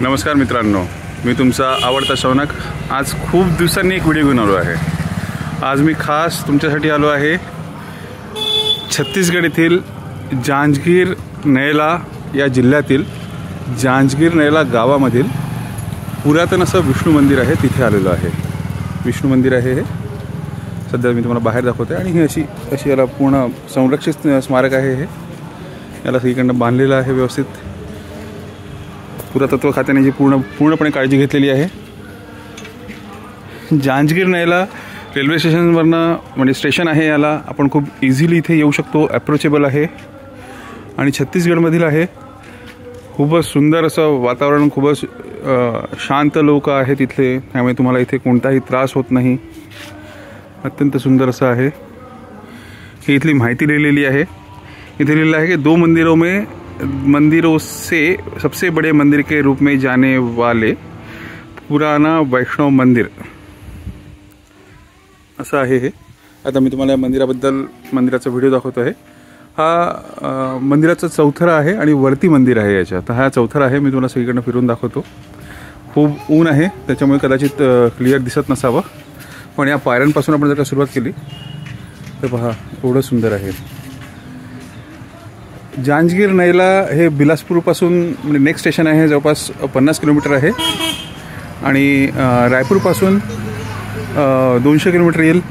नमस्कार मित्रांनो, मी तुमचा आवडता शौनक आज खूप दिवसांनी एक व्हिडिओ घेऊन आलो आहे। आज मी खास तुमच्यासाठी आलो आहे छत्तीसगड येथील जांजगीर नैला या जिल्ह्यातील जांजगीर नैला गावामधील पुरातन असं विष्णू मंदिर आहे, तिथे आलेलो आहे। विष्णू मंदिर आहे हे, सध्या मी तुम्हाला बाहेर दाखवते आणि ही अशी याला पूर्ण संरक्षित स्मारक आहे। हे याला सगळीकडनं बांधलेलं आहे व्यवस्थित। पुरातत्व खात्याने जी पूर्णपणे काळजी घेतलेली आहे। जांजगीर नैला रेल्वे स्टेशनवरनं म्हणजे स्टेशन आहे, याला आपण खूप इझिली इथे येऊ शकतो, अप्रोचेबल आहे आणि छत्तीसगडमधील आहे। खूपच सुंदर असं वातावरण, खूपच शांत लोक आहेत इथले, त्यामुळे तुम्हाला इथे कोणताही त्रास होत नाही। अत्यंत सुंदर असं आहे। ही इथली माहिती लिहिलेली आहे। इथे लिहिलेलं आहे की दो मंदिरों से सबसे बड़े मंदिर के रूप में जाने वाले पुराना वैष्णव मंदिर असं आहे हे। आता मी तुम्हाला मंदिराचा व्हिडिओ दाखवतो आहे। हा मंदिराचा चौथरा आहे आणि वरती मंदिर आहे याच्या। तर हा चौथरा आहे, मी तुम्हाला सगळीकडनं फिरून दाखवतो। खूप ऊन आहे त्याच्यामुळे कदाचित क्लिअर दिसत नसावं, पण या पायऱ्यांपासून आपण जर का सुरुवात केली तर पहा एवढं सुंदर आहे। जांजगीर नैला हे बिलासपूरपासून म्हणजे नेक्स्ट स्टेशन आहे, जवळपास 50 किलोमीटर आहे आणि रायपूरपासून 200 किलोमीटर येईल।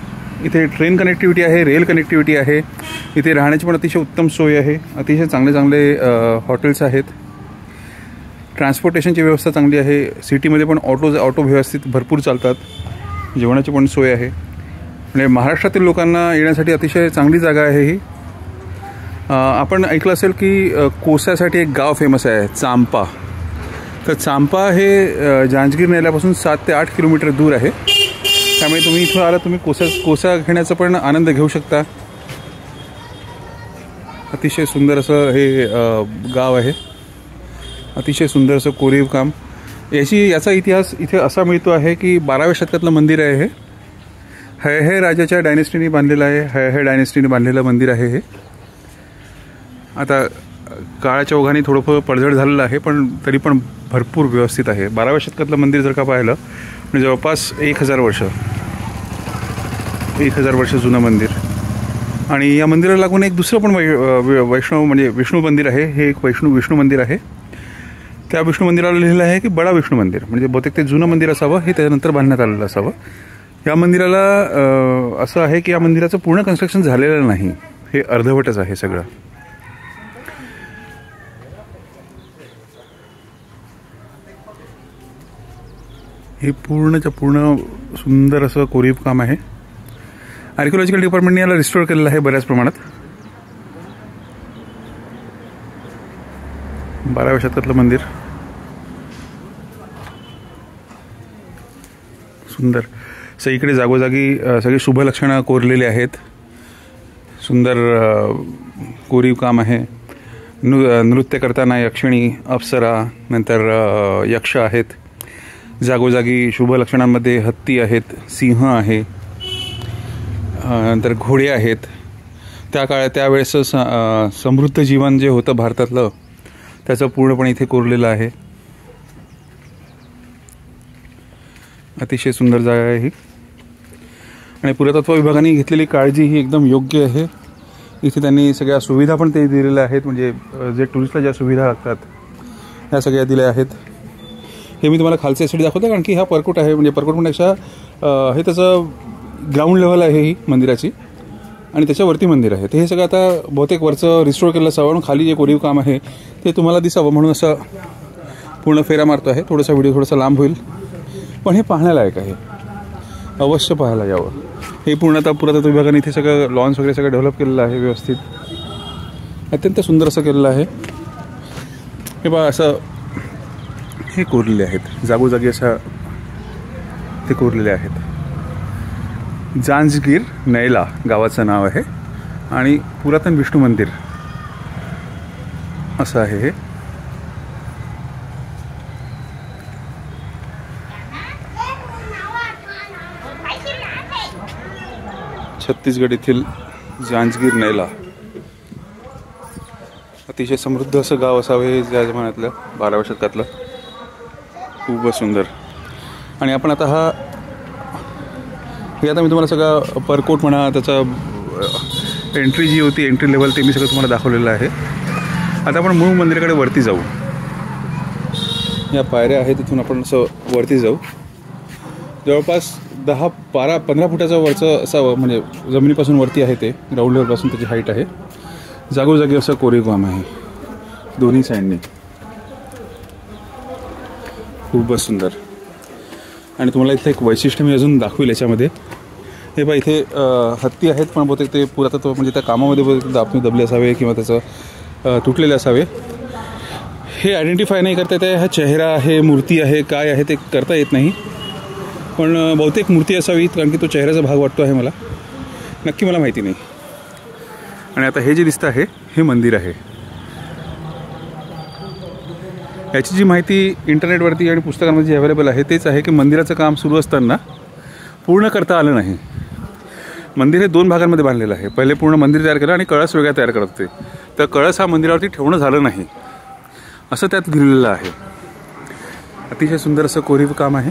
इथे ट्रेन कनेक्टिव्हिटी आहे, रेल कनेक्टिव्हिटी आहे। इथे राहण्याची पण अतिशय उत्तम सोय आहे, अतिशय चांगले हॉटेल्स आहेत। ट्रान्सपोर्टेशनची व्यवस्था चांगली आहे। सिटीमध्ये पण ऑटो व्यवस्थित भरपूर चालतात। जेवणाची पण सोय आहे, म्हणजे महाराष्ट्रातील लोकांना येण्यासाठी अतिशय चांगली जागा आहे ही। आपण ऐकलं असेल की कोसासाठी एक गाव फेमस आहे चांपा। तर चांपा हे जांजगीर नैलापासून 7 ते 8 किलोमीटर दूर आहे, त्यामुळे तुम्ही इथं आला तुम्ही कोसा घेण्याचा पण आनंद घेऊ शकता। अतिशय सुंदर असं हे गाव आहे, अतिशय सुंदर असं कोरीव काम। याचा इतिहास इथे असा मिळतो आहे की 12व्या शतकातलं मंदिर आहे हे। है राजाच्या डायनेस्टीने बांधलेलं आहे, है डायनेस्टीने बांधलेलं मंदिर आहे हे। आता काळाच्या ओघाने थोडंफार पडझड झालेलं आहे, पण तरी पण भरपूर व्यवस्थित आहे। 12व्या शतकातलं मंदिर जर का पाहिलं म्हणजे जवळपास 1000 वर्ष जुनं मंदिर। आणि या मंदिराला लागून एक दुसरं पण वैष्णव म्हणजे विष्णू मंदिर आहे। हे एक विष्णू मंदिर आहे। त्या विष्णू मंदिराला लिहिलं आहे की बडा विष्णू मंदिर, म्हणजे बहुतेक ते जुनं मंदिर असावं, हे त्यानंतर बांधण्यात आलेलं असावं। या मंदिराला असं आहे की या मंदिराचं पूर्ण कन्स्ट्रक्शन झालेलं नाही, हे अर्धवटच आहे सगळं। हे पूर्णच्या पूर्ण सुंदर असं कोरीव काम आहे। आर्किओलॉजिकल डिपार्टमेंटने याला रिस्टोर केलेलं आहे बऱ्याच प्रमाणात। 12व्या शतकातलं मंदिर सुंदर। सगळीकडे जागोजागी सगळी शुभलक्षणं कोरलेली आहेत। सुंदर कोरीव काम आहे। नृत्य करताना यक्षिणी, अप्सरा, नंतर यक्ष आहेत। जागोजागी शुभलक्षणांमध्ये हत्ती आहेत, सिंह आहे, नंतर घोडे आहेत। त्यावेळेस समृद्ध जीवन जे होतं भारतातलं त्याचं पूर्णपणे इथे कोरलेलं आहे। अतिशय सुंदर जागा आहे ही आणि पुरातत्व विभागाने घेतलेली काळजी ही एकदम योग्य आहे। इथे त्यांनी सगळ्या सुविधा पण ते दिलेल्या आहेत, म्हणजे जे टुरिस्टला ज्या सुविधा लागतात ह्या सगळ्या दिल्या आहेत। हे मी तुम्हाला खालच्या साईड दाखवतो, कारण की हा परकोट आहे, म्हणजे परकोटपेक्षा हे त्याचं ग्राउंड लेवल आहे ही मंदिराची आणि त्याच्यावरती मंदिर आहे। ते हे सगळं आता बहुतेक वरचं रिस्टोर केलं असावं आणि खाली जे कोरीव काम आहे ते तुम्हाला दिसावं म्हणून असं पूर्ण फेरा मारतो आहे। थोडासा व्हिडिओ थोडासा लांब होईल, पण हे पाहण्यालायक आहे, अवश्य पाहायला यावं। हे पूर्ण आता पुरातत्व विभागाने इथे सगळं लॉन्स वगैरे सगळं डेव्हलप केलेलं आहे व्यवस्थित, अत्यंत सुंदर असं केलेलं आहे। हे बघा असं हे कोरलेले आहेत, जागोजागी असं ते कोरलेले आहेत। जांजगीर नैला गावाचं नाव आहे आणि पुरातन विष्णू मंदिर असं आहे हे। छत्तीसगड येथील जांजगीर नैला अतिशय समृद्ध असं गाव असावे ज्या जमान्यातलं 12व्या शतकातलं। खूपच सुंदर. आणि आपण आता हे आता मी तुम्हाला सगळं परकोट म्हणा, त्याचा एंट्री जी होती, एंट्री लेवल, ते मी सगळं तुम्हाला दाखवलेलं आहे. आता आपण मूळ मंदिराकडे वरती जाऊ. या पायऱ्या आहेत, तिथून आपण असं वरती जाऊ. जवळपास 10-12-15 फुटाचं वरचं असं म्हणजे जमिनीपासून वरती आहे ते. ग्राउंड लेवलपासून त्याची हाईट आहे. जागोजागी असं कोरीव काम आहे दोन्ही साईडने. खूपच सुंदर. आणि तुम्हाला इथे एक वैशिष्ट्य मी अजून दाखवेल याच्यामध्ये. हे बघा, इथे हत्ती आहेत, पण बहुतेक ते पुरातत्व म्हणजे त्या कामामध्ये बहुतेक दबले असावे किंवा त्याचं तुटलेले असावे. हे आयडेंटिफाय नाही करता येते. हा चेहरा आहे, मूर्ती आहे, काय आहे ते करता येत नाही. पण बहुतेक मूर्ती असावी, कारण की तो चेहऱ्याचा भाग वाटतो आहे मला. नक्की मला माहिती नाही. आणि आता हे जे दिसतं आहे हे मंदिर आहे. याची जी माहिती इंटरनेटवरती आणि पुस्तकांमध्ये जी अवेलेबल आहे तेच आहे की मंदिराचं काम सुरू असताना पूर्ण करता आलं नाही. मंदिर हे 2 भागांमध्ये बांधलेलं आहे. पहिले पूर्ण मंदिर तयार केलं आणि कळस वेगळा तयार करत होते. तर कळस हा मंदिरावरती ठेवणं झालं नाही असं त्यात लिहिलेलं आहे. अतिशय सुंदर असं कोरीव काम आहे.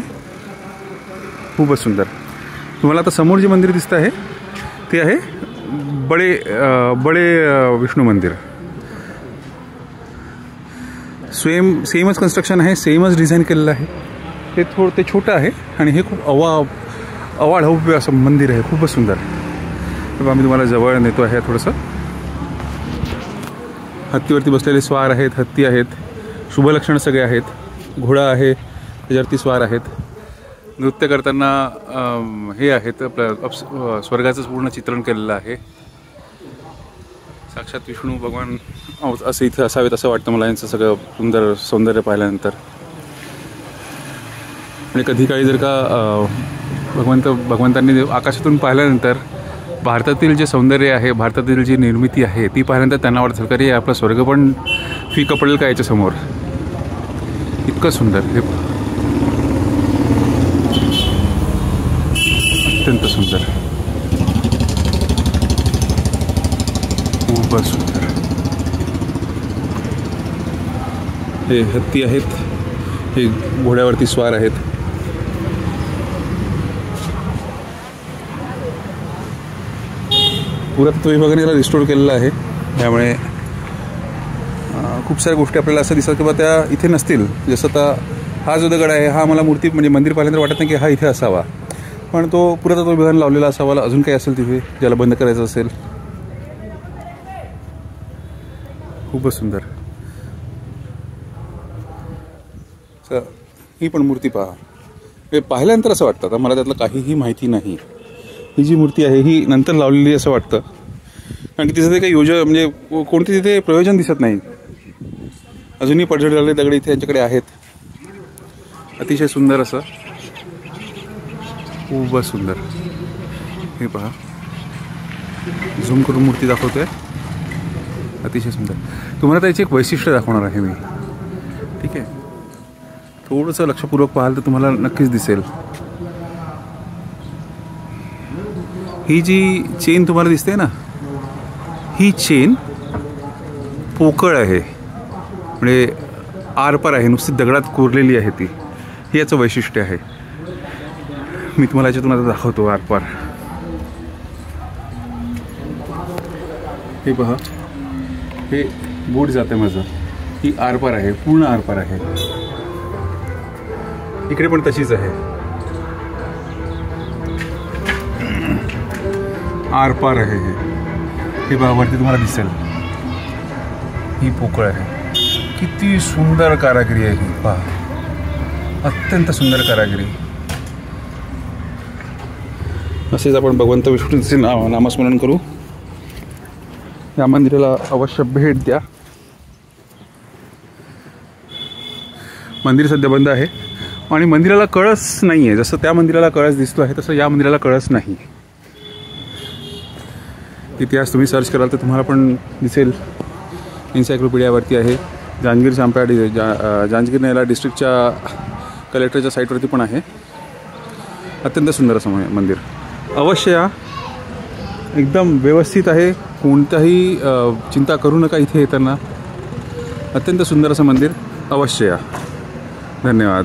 खूपच सुंदर. तुम्हाला आता समोर जे मंदिर दिसतं आहे ते आहे बडे विष्णू मंदिर. सेमच कन्स्ट्रक्शन आहे, सेमच डिझाईन केलेलं आहे. ते छोटं आहे आणि हे खूप अवाढव्य असं मंदिर आहे. खूपच सुंदर. तेव्हा आम्ही तुम्हाला जवळ नेतो आहे. थोडंसं हत्तीवरती बसलेले स्वार आहेत, हत्ती आहेत, शुभलक्षण सगळे आहेत. घोडा आहे, त्याच्यावरती स्वार आहेत. नृत्य करताना हे आहेत स्वर्गाचंच पूर्ण चित्रण केलेलं आहे. साक्षात विष्णू भगवान असं इथे असावेत असं वाटतं मला यांचं सगळं सुंदर सौंदर्य पाहिल्यानंतर. आणि कधी काळी जर का भगवंतांनी आकाशातून पाहिल्यानंतर भारतातील जे सौंदर्य आहे, भारतातील जी निर्मिती आहे ती पाहिल्यानंतर त्यांना वाटतं की आपला स्वर्ग पण फिका पडेल का याच्यासमोर. इतकं सुंदर. हे अत्यंत सुंदर. खूपच सुंदर. हे हत्ती आहेत, हे घोड्यावरती स्वार आहेत. पुरातत्व विभागाने याला रिस्टोर केलेलं आहे. त्यामुळे खूप साऱ्या गोष्टी आपल्याला असं दिसतात की बा त्या इथे नसतील. जसं आता हा जो दगड आहे हा मला मूर्ती म्हणजे मंदिर पाहिल्यानंतर वाटत नाही की हा इथे असावा, पण तो पुरातत्व विभागाने लावलेला असावा. अजून काही असेल तिथे ज्याला बंद करायचं असेल. खूपच सुंदर. ही पण मूर्ती पहा. हे पाहिल्यानंतर असं वाटतं, आता मला त्यातलं काहीही माहिती नाही. ही जी मूर्ती आहे ही नंतर लावलेली असं वाटतं, कारण की तिचं ते काही म्हणजे कोणते तिथे प्रयोजन दिसत नाही. अजूनही पडझड झालेले दगड इथे यांच्याकडे आहेत. अतिशय सुंदर असं. खूपच सुंदर. हे पहा, झूम करून मूर्ती दाखवतोय. अतिशय सुंदर. तुम्हाला त्याची एक वैशिष्ट्य दाखवणार आहे मी. ठीक आहे, थोडंसं लक्षपूर्वक पाहाल तर तुम्हाला नक्कीच दिसेल. ही जी चेन तुम्हाला दिसते ना, ही चेन पोकळ आहे, म्हणजे आरपार आहे, नुसती दगडात कोरलेली आहे ती. हे याचं वैशिष्ट्य आहे. मी तुम्हाला याच्यातून आता दाखवतो आरपार. हे पहा, हे बोट जाते माझं. ही आरपार आहे, पूर्ण आरपार आहे. इकडे पण तशीच आहे. आरपार आहे हे पहा, वरती तुम्हाला दिसेल. ही पोकळ आहे. किती सुंदर कारागिरी आहे ही पहा. अत्यंत सुंदर कारागिरी. असेच आपण भगवंत विष्णूंचे नामस्मरण करू. या मंदिराला अवश्य भेट द्या. मंदिर सध्या बंद आहे आणि मंदिराला कळस नाही आहे. जसं त्या मंदिराला कळस दिसतो आहे तसं या मंदिराला कळस नाही. इतिहास तुम्ही सर्च कराल तर तुम्हाला पण दिसेल. एन्सायक्लोपीडियावरती आहे. जांजगीर चांप्या जांजगीर नेला डिस्ट्रिक्टच्या कलेक्टरच्या साईटवरती पण आहे. अत्यंत सुंदर असं मंदिर. अवश्य या. एकदम व्यवस्थित आहे. कोणताही चिंता करू नका इथे येताना. अत्यंत सुंदर असं मंदिर. अवश्य या. धन्यवाद.